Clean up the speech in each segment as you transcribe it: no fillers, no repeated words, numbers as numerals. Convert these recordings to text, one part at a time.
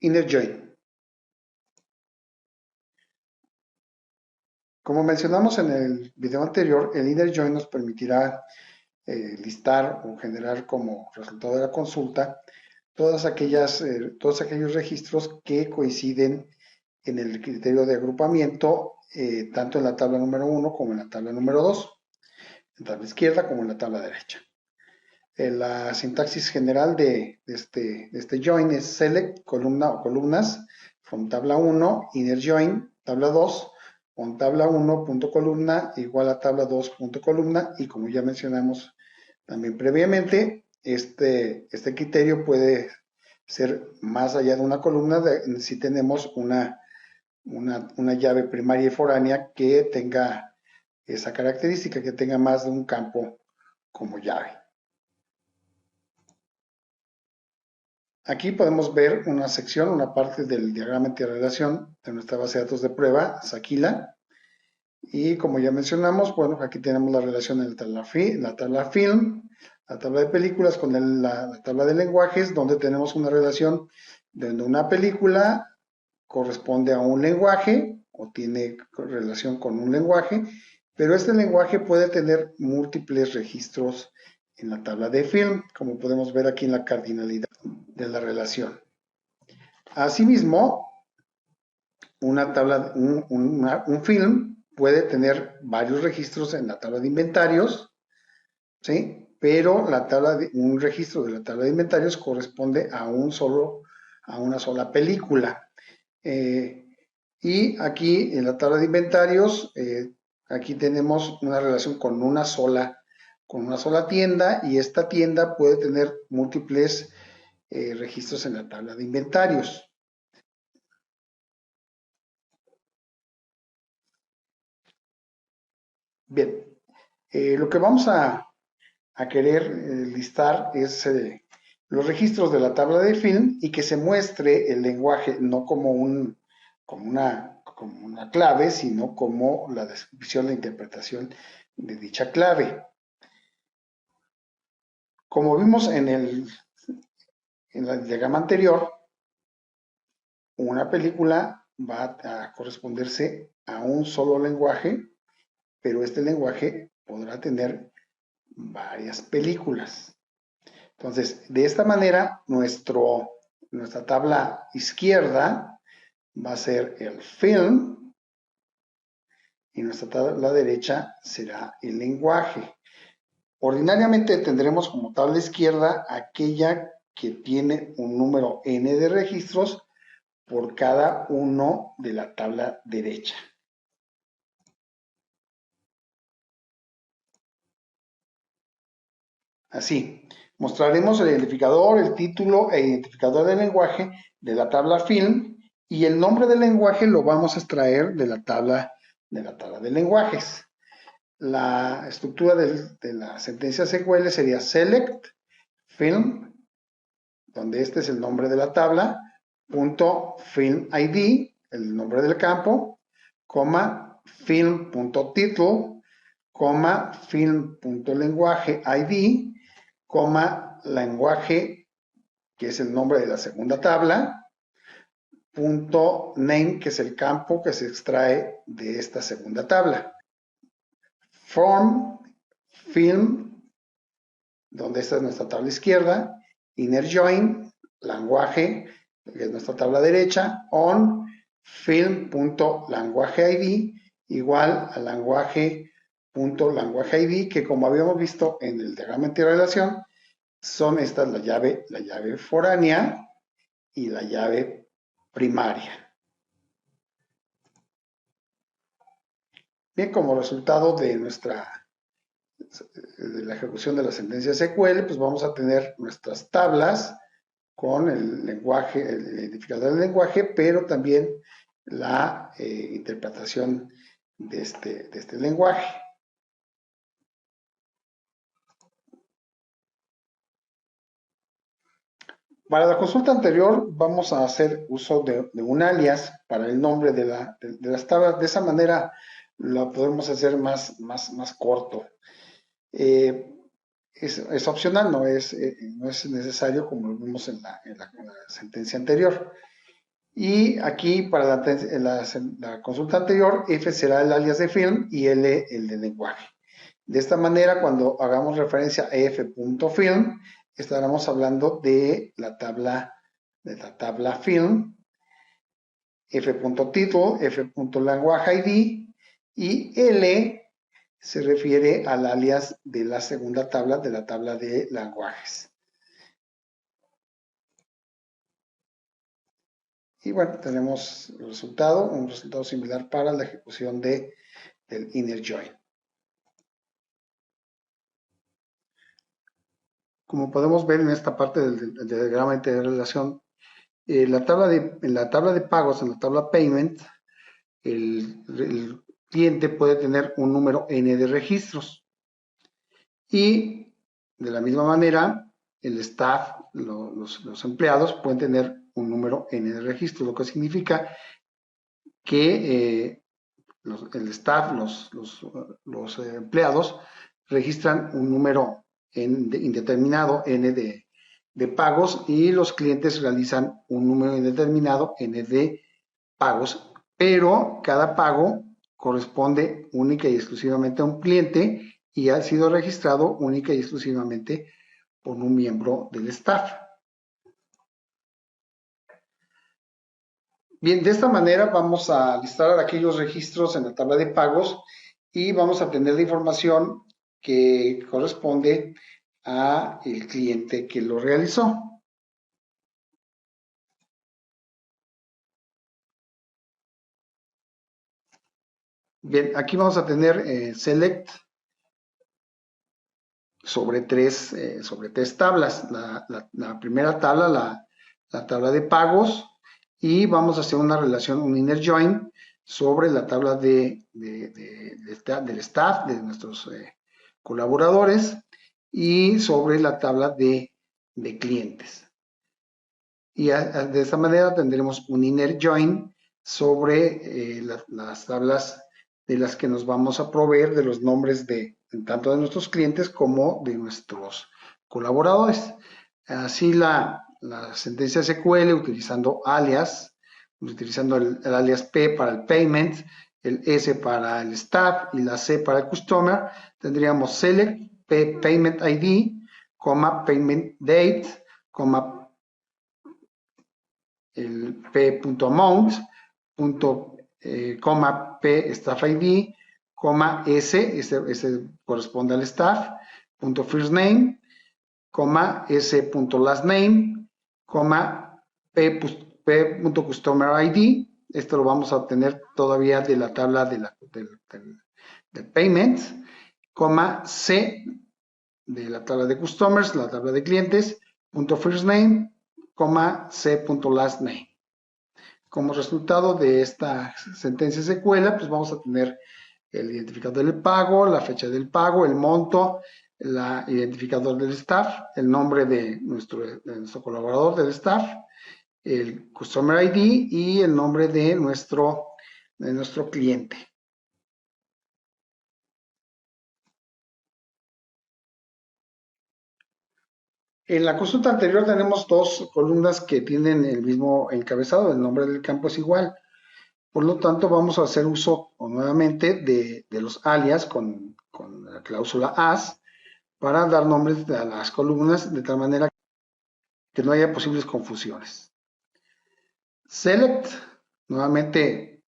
Inner join. Como mencionamos en el video anterior, el inner join nos permitirá listar o generar como resultado de la consulta todos aquellos registros que coinciden en el criterio de agrupamiento, tanto en la tabla número 1 como en la tabla número 2, en la tabla izquierda como en la tabla derecha. La sintaxis general de este join es select columna o columnas from tabla 1, inner join, tabla 2, on tabla 1 punto columna igual a tabla 2 punto columna, y como ya mencionamos también previamente, este criterio puede ser más allá de una columna si tenemos una llave primaria y foránea que tenga esa característica, que tenga más de un campo como llave. Aquí podemos ver una sección, una parte del diagrama de interrelación de nuestra base de datos de prueba, Saquila. Y como ya mencionamos, bueno, aquí tenemos la relación entre la tabla film, la tabla de películas con la tabla de lenguajes, donde tenemos una relación donde una película corresponde a un lenguaje o tiene relación con un lenguaje, pero este lenguaje puede tener múltiples registros en la tabla de film, como podemos ver aquí en la cardinalidad de la relación. Asimismo, un film puede tener varios registros en la tabla de inventarios, ¿sí? Pero un registro de la tabla de inventarios corresponde a una sola película. Y aquí en la tabla de inventarios, aquí tenemos una relación con una sola tienda, y esta tienda puede tener múltiples registros en la tabla de inventarios. Bien, lo que vamos a querer listar es los registros de la tabla de film, y que se muestre el lenguaje no como una clave, sino como la descripción, la interpretación de dicha clave. Como vimos en el diagrama anterior, una película va a corresponderse a un solo lenguaje, pero este lenguaje podrá tener varias películas. Entonces, de esta manera, nuestra tabla izquierda va a ser el film y nuestra tabla derecha será el lenguaje. Ordinariamente tendremos como tabla izquierda aquella que tiene un número n de registros por cada uno de la tabla derecha. Así, mostraremos el identificador, el título e identificador del lenguaje de la tabla film, y el nombre del lenguaje lo vamos a extraer de la tabla de lenguajes. La estructura de la sentencia SQL sería select film, donde este es el nombre de la tabla, punto film ID, el nombre del campo, coma film.title, coma film.lenguaje ID, coma lenguaje, que es el nombre de la segunda tabla, punto name, que es el campo que se extrae de esta segunda tabla. From film, donde esta es nuestra tabla izquierda, inner join, lenguaje, que es nuestra tabla derecha, on film.language ID igual a lenguaje.language ID, que como habíamos visto en el diagrama de interrelación, son estas la llave foránea y la llave primaria. Bien, como resultado de la ejecución de la sentencia SQL, pues vamos a tener nuestras tablas con el lenguaje, el identificador del lenguaje, pero también la interpretación de este lenguaje. Para la consulta anterior vamos a hacer uso de un alias para el nombre de las tablas. De esa manera lo podemos hacer más corto. Es opcional, no es necesario, como lo vimos en la sentencia anterior. Y aquí para la consulta anterior, F será el alias de film y L el de lenguaje. De esta manera, cuando hagamos referencia a f.film, estaremos hablando de la tabla film, f.title, f.languageID y L se refiere al alias de la segunda tabla, de la tabla de lenguajes. Y bueno, tenemos el resultado, un resultado similar para la ejecución del inner join. Como podemos ver en esta parte del diagrama de relación, en la tabla de pagos, en la tabla payment, el cliente puede tener un número n de registros. Y de la misma manera, el staff, los empleados pueden tener un número n de registros, lo que significa que el staff, los empleados, registran un número indeterminado n de pagos y los clientes realizan un número indeterminado n de pagos, pero cada pago corresponde única y exclusivamente a un cliente y ha sido registrado única y exclusivamente por un miembro del staff. Bien, de esta manera vamos a listar aquellos registros en la tabla de pagos y vamos a obtener la información que corresponde a el cliente que lo realizó. Bien, aquí vamos a tener select sobre tres tablas. La primera tabla, la tabla de pagos, y vamos a hacer una relación, un inner join sobre la tabla del staff, de nuestros colaboradores, y sobre la tabla de clientes. Y de esta manera tendremos un inner join sobre las tablas de las que nos vamos a proveer de los nombres de tanto de nuestros clientes como de nuestros colaboradores. Así la sentencia SQL utilizando alias, utilizando el alias P para el payment, el S para el staff y la C para el customer, tendríamos select P payment ID, payment date, el p.amount, p staff ID, s, ese corresponde al staff, first name, s.last name, p.customer ID, esto lo vamos a obtener todavía de la tabla del payment, c de la tabla de customers, la tabla de clientes, first name, c.last name. Como resultado de esta sentencia secuela, pues vamos a tener el identificador del pago, la fecha del pago, el monto, el identificador del staff, el nombre de nuestro colaborador del staff, el Customer ID y el nombre de nuestro cliente. En la consulta anterior tenemos dos columnas que tienen el mismo encabezado, el nombre del campo es igual. Por lo tanto, vamos a hacer uso nuevamente de los alias con la cláusula as para dar nombres a las columnas de tal manera que no haya posibles confusiones. Select, nuevamente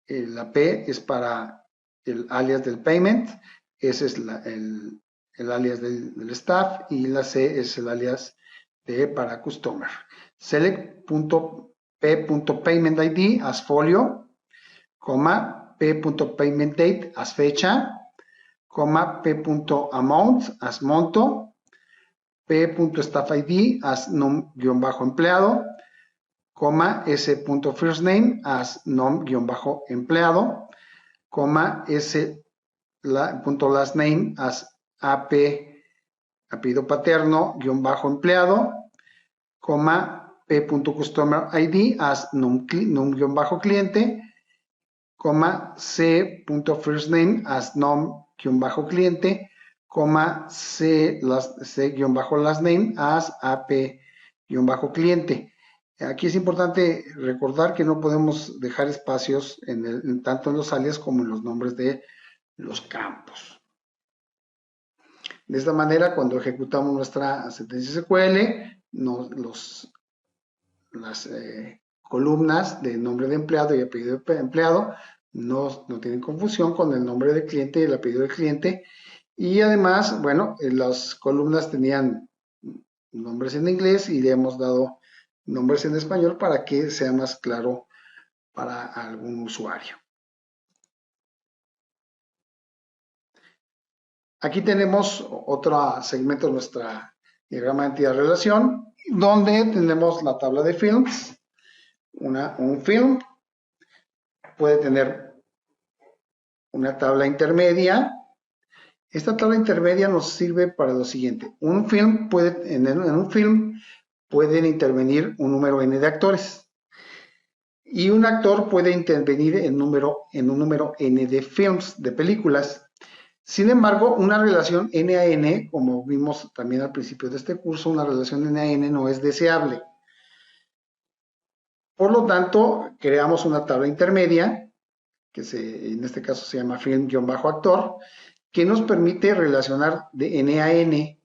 la P es para el alias del payment, ese es el alias del staff y la C es el alias para customer. Select.p.paymentID as folio, p.paymentDate as fecha, p.amount as monto, p.staffID as num-empleado, s.firstname as nom-empleado, s.lastname as ap apellido paterno empleado, p.customerID as num-cliente, c.firstname as nom-cliente, c.lastname as ap-cliente. Aquí es importante recordar que no podemos dejar espacios tanto en los alias como en los nombres de los campos. De esta manera, cuando ejecutamos nuestra sentencia SQL, las columnas de nombre de empleado y apellido de empleado no tienen confusión con el nombre del cliente y el apellido del cliente. Y además, bueno, las columnas tenían nombres en inglés y le hemos dado nombres en español para que sea más claro para algún usuario. Aquí tenemos otro segmento de nuestra diagrama de entidad-relación, donde tenemos la tabla de films. Un film puede tener una tabla intermedia. Esta tabla intermedia nos sirve para lo siguiente. En un film pueden intervenir un número n de actores. Y un actor puede intervenir en un número n de films, de películas. Sin embargo, una relación N a N, como vimos también al principio de este curso, una relación N a N no es deseable. Por lo tanto, creamos una tabla intermedia, que en este caso se llama film-actor, que nos permite relacionar de N a N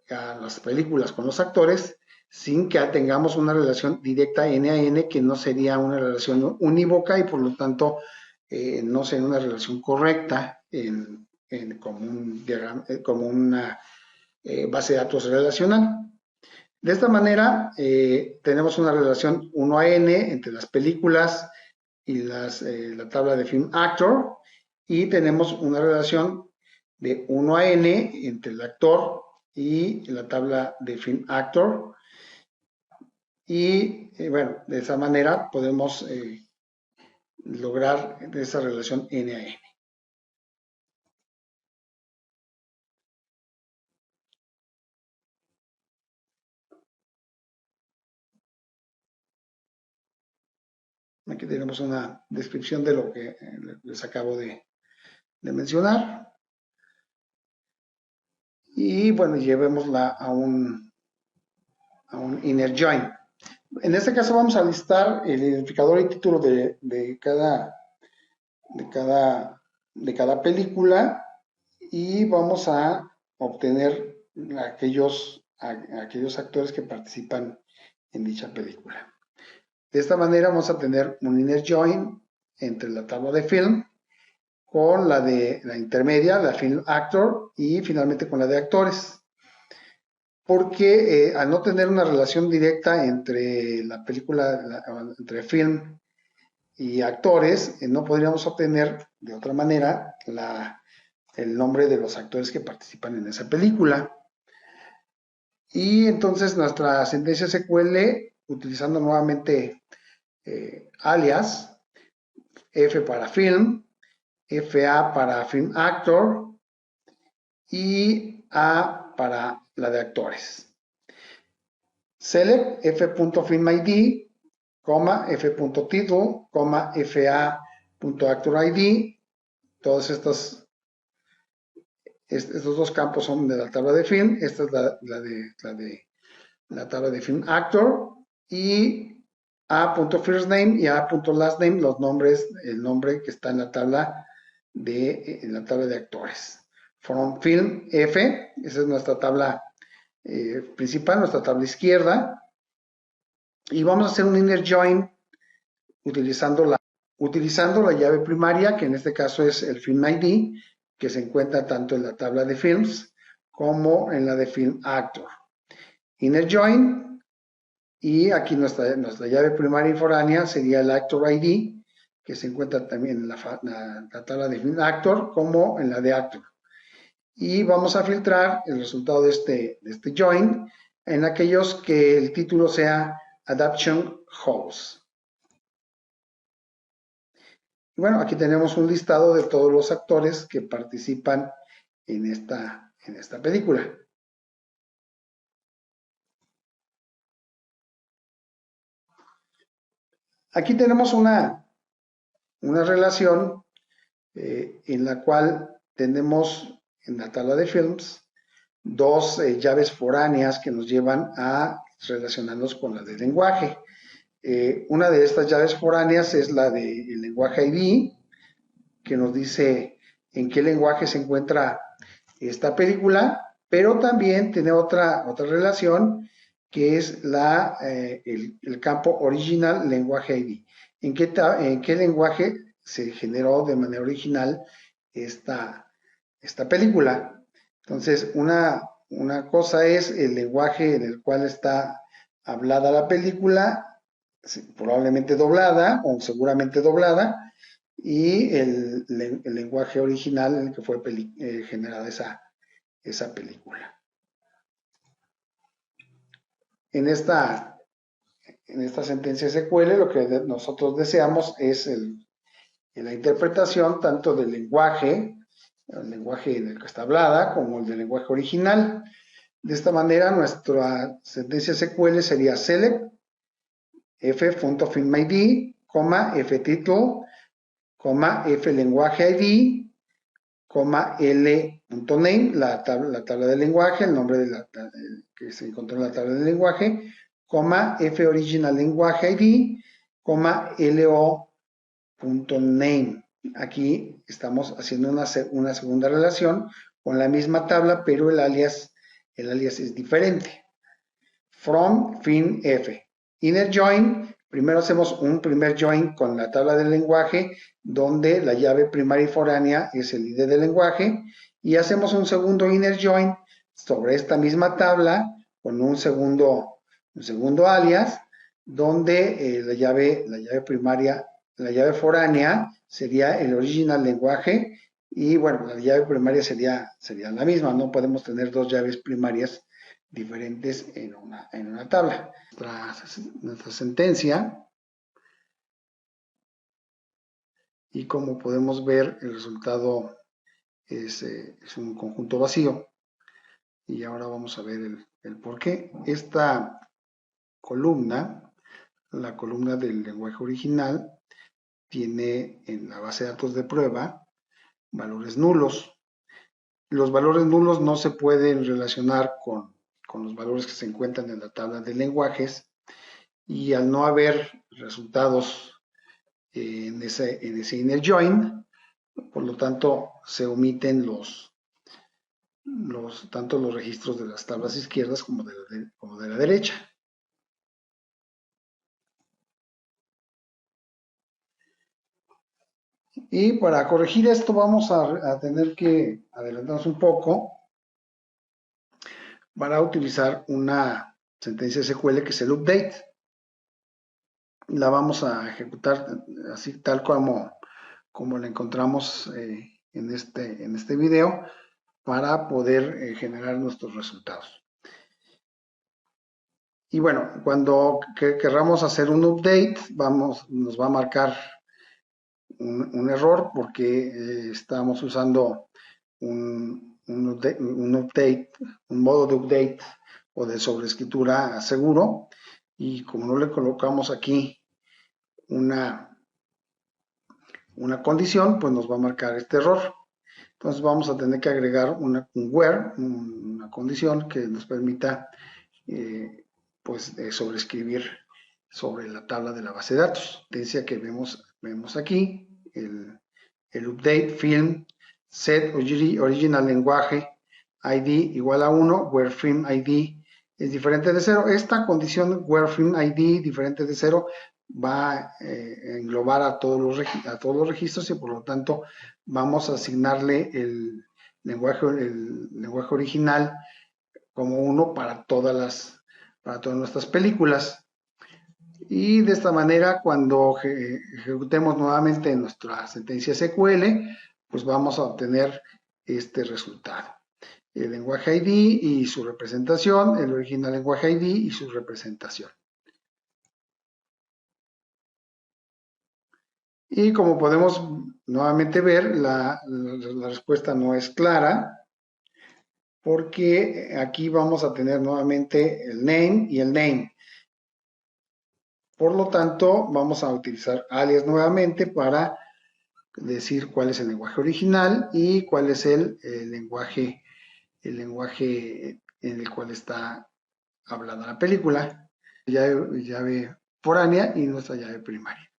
a las películas con los actores sin que tengamos una relación directa N a N, que no sería una relación unívoca y por lo tanto no sería una relación correcta como una base de datos relacional. De esta manera, tenemos una relación 1 a n entre las películas y la tabla de film actor, y tenemos una relación de 1 a n entre el actor y la tabla de film actor. Y bueno, de esa manera podemos lograr esa relación n a n. Aquí tenemos una descripción de lo que les acabo de mencionar. Y bueno, llevémosla a un inner join. En este caso vamos a listar el identificador y título de cada película y vamos a obtener aquellos actores que participan en dicha película. De esta manera vamos a tener un inner join entre la tabla de film con la de la intermedia, la film actor, y finalmente con la de actores. Porque al no tener una relación directa entre la película, entre film y actores, no podríamos obtener de otra manera el nombre de los actores que participan en esa película. Y entonces nuestra sentencia SQL, utilizando nuevamente alias, F para film, FA para film actor y A para la de actores. Select f.filmid, f.title, fa.actorID. Todos estos dos campos son de la tabla de film. Esta es la tabla de film actor. Y a.firstname y a.lastname, los nombres, el nombre que está en la tabla de actores. From film F, esa es nuestra tabla principal, nuestra tabla izquierda. Y vamos a hacer un inner join utilizando la llave primaria, que en este caso es el film ID, que se encuentra tanto en la tabla de films como en la de film actor. Inner join, y aquí nuestra llave primaria y foránea sería el actor ID, que se encuentra también en la tabla de film actor como en la de actor. Y vamos a filtrar el resultado de este join en aquellos que el título sea Adaption Halls. Bueno, aquí tenemos un listado de todos los actores que participan en esta película. Aquí tenemos una relación en la cual tenemos en la tabla de films dos llaves foráneas que nos llevan a relacionarnos con la del lenguaje. Una de estas llaves foráneas es la del lenguaje ID, que nos dice en qué lenguaje se encuentra esta película, pero también tiene otra relación que es el campo original lenguaje ID. En qué lenguaje se generó de manera original esta película? Entonces, una cosa es el lenguaje en el cual está hablada la película, probablemente doblada o seguramente doblada, y el lenguaje original en el que fue generada esa película. En esta sentencia SQL lo que nosotros deseamos es la interpretación tanto del lenguaje, el lenguaje en el que está hablada, como el del lenguaje original. De esta manera, nuestra sentencia SQL sería select f.filmID, ftitle, flenguaje ID, l.name, la tabla del lenguaje, el nombre que se encontró en la tabla del lenguaje, foriginal lenguaje ID, lo.name. Aquí estamos haciendo una segunda relación con la misma tabla, pero el alias es diferente. From fin f. Inner join, primero hacemos un primer join con la tabla del lenguaje, donde la llave primaria y foránea es el ID del lenguaje, y hacemos un segundo inner join sobre esta misma tabla con un segundo alias, donde la llave primaria, la llave foránea sería el original lenguaje, y bueno, la llave primaria sería la misma. No podemos tener dos llaves primarias diferentes en una tabla. Nuestra sentencia, y como podemos ver, el resultado es un conjunto vacío. Y ahora vamos a ver el por qué. Esta columna, la columna del lenguaje original, tiene en la base de datos de prueba valores nulos. Los valores nulos no se pueden relacionar con los valores que se encuentran en la tabla de lenguajes, y al no haber resultados en ese inner join, por lo tanto se omiten tanto los registros de las tablas izquierdas como de la derecha. Y para corregir esto vamos a tener que adelantarnos un poco para utilizar una sentencia SQL que es el update. La vamos a ejecutar así tal como la encontramos en este video, para poder generar nuestros resultados. Y bueno, cuando querramos hacer un update, nos va a marcar un error, porque estamos usando un update, un modo de update o de sobreescritura seguro, y como no le colocamos aquí una condición, pues nos va a marcar este error. Entonces vamos a tener que agregar un where, una condición que nos permita sobreescribir sobre la tabla de la base de datos. Sentencia que vemos aquí, el update film set original lenguaje ID igual a 1, where film ID es diferente de 0. Esta condición where film ID diferente de 0 va a englobar a todos los registros, y por lo tanto vamos a asignarle el lenguaje original como 1 para todas nuestras películas. Y de esta manera, cuando ejecutemos nuevamente nuestra sentencia SQL, pues vamos a obtener este resultado: el lenguaje ID y su representación, el original lenguaje ID y su representación. Y como podemos nuevamente ver, la respuesta no es clara, porque aquí vamos a tener nuevamente el name y el name. Por lo tanto, vamos a utilizar alias nuevamente para decir cuál es el lenguaje original y cuál es el lenguaje en el cual está hablada en la película, llave foránea y nuestra llave primaria.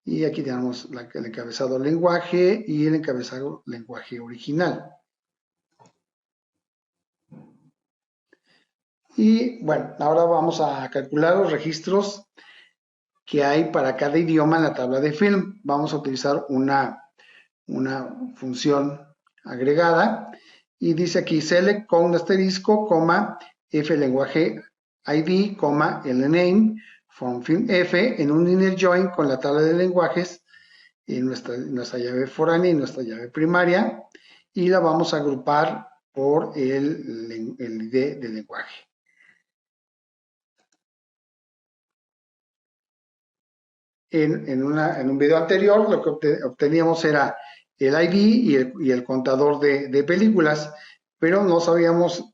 Y aquí tenemos el encabezado lenguaje y el encabezado lenguaje original. Y bueno, ahora vamos a calcular los registros que hay para cada idioma en la tabla de film. Vamos a utilizar una función agregada y dice aquí select con un asterisco, coma, F lenguaje ID, coma, LName, from film F en un inner join con la tabla de lenguajes en nuestra llave foránea y nuestra llave primaria y la vamos a agrupar por el ID del lenguaje. En un video anterior lo que obteníamos era el ID y el contador de películas, pero no sabíamos,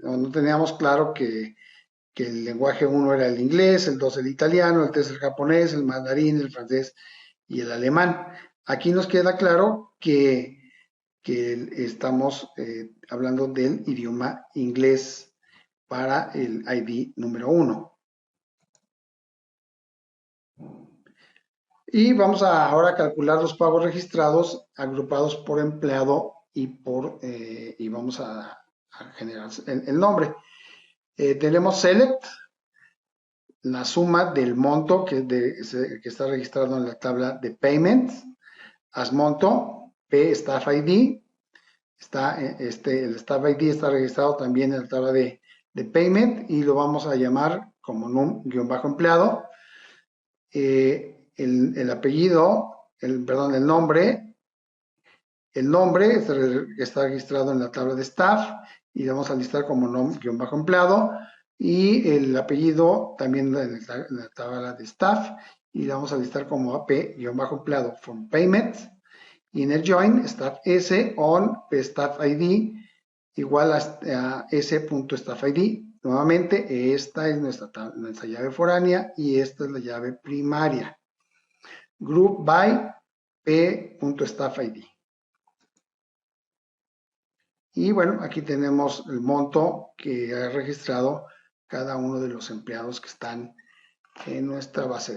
no teníamos claro que el lenguaje 1 era el inglés, el 2 el italiano, el 3 el japonés, el mandarín, el francés y el alemán. Aquí nos queda claro que estamos hablando del idioma inglés para el ID número 1. Y vamos ahora a calcular los pagos registrados agrupados por empleado y vamos a generar el nombre. Tenemos select, la suma del monto que está registrado en la tabla de payment, as monto, P staff ID, el staff ID está registrado también en la tabla de payment y lo vamos a llamar como num-empleado. El apellido, perdón, el nombre está registrado en la tabla de staff y lo vamos a listar como nom-empleado y el apellido también en la tabla de staff y lo vamos a listar como AP-empleado from payments. Inner join staff S on staff ID igual a s.staff ID. Nuevamente, esta es nuestra llave foránea y esta es la llave primaria. Group by p.staff ID. Y bueno, aquí tenemos el monto que ha registrado cada uno de los empleados que están en nuestra base de datos.